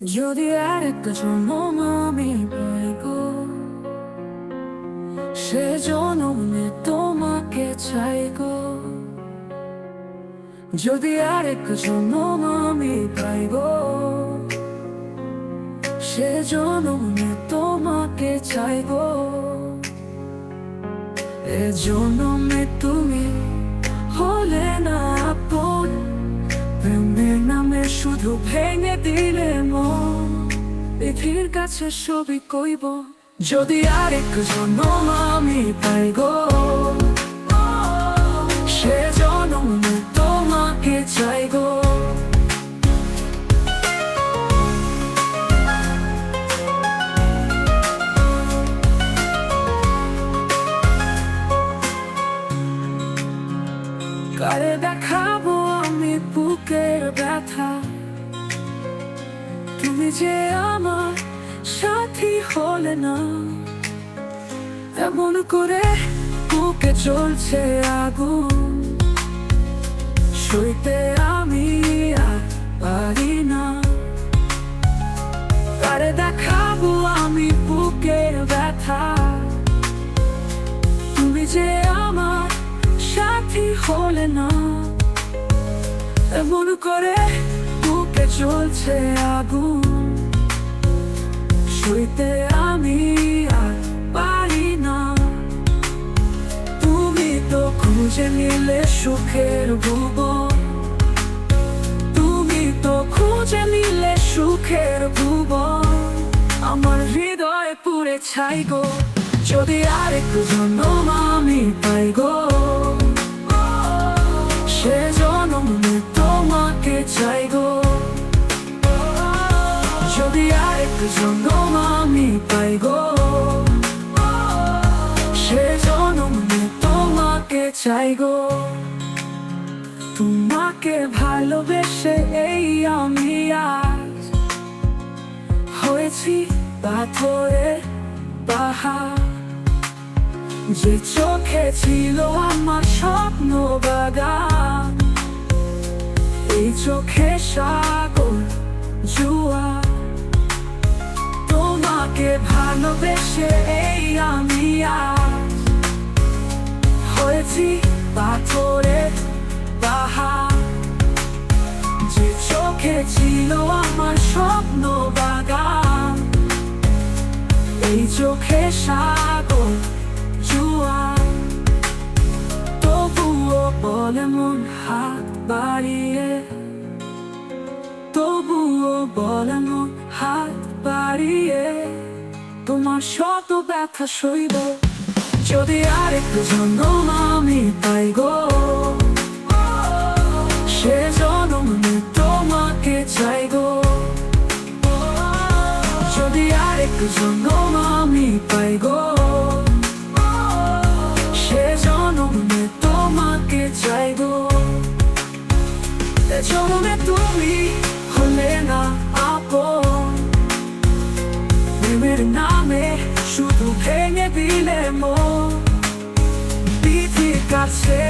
যদি আরেকটা জন্ম আমি পাই গো, সে জন্মে তোমাকে চাই গো। যদি আরেকটা জন্ম আমি পাই গো, সে জন্মে তোমাকে চাই গো। এ জন্মে তুমি হলে না আপন, প্রেমের নামে শুধু ভেঙে দিলে মন। পৃথিবীর কাছে সবই কইব, যদি আরেক জন্ম আমি পাই গো, সে জন্মে তোমাকে চাই গো। কারে দেখাবো আমি বুকের ব্যথা, তুমি যে আমার সাথী হলে না। এমন করে বুকে চলছে আগুন, সইতে আমি আর পারি না। কারে দেখাবো আমি বুকের ব্যথা, তুমি যে আমার সাথী হলে না। এমন করে বুকে চলছে আগুন, সইতে আমি আর পারি না। তুমি তো খুঁজে নিলে সুখের ভুবন, তুমি তো খুঁজে নিলে সুখের ভুবন। আমার হৃদয় পুড়ে ছাই গো, যদি আরেক জন্ম আমি পাই গো, সে জন্মে তোমাকে চাই গো। যদি আরেক জন্ম আমি পাই গো, সে জন্মে তোমাকে চাই গো। তোমাকে ভালোবেসে এই আমি আজ হয়েছি পাথরের পাহাড়। যে চোখে ছিল আমার স্বপ্ন বাগান, এই চোখে সাগর জোয়ার। তোমাকে ভালোবেসে এই আমি আজ হয়েছি পাথরের পাহাড়। যে চোখে ছিল আমার স্বপ্ন বাগান, এই চোখে সাগর জোয়ার। তবুও বলে মন হাত বাড়িয়ে, তবুও বলে মন হাত বাড়িয়ে, তোমার শত ব্যথা সইব, যদি আরেক জন্ম আমি পাই গো। সে জন্মে তোমাকে চাই গো, যদি আরেক জন্ম আমি পাই গো, সে জন্মে তোমাকে চাই গো। এ জন্মে তুমি হলে না আপন, প্রেমের নামে শুধু ভেঙে দিলে মন। পৃথিবীর কাছে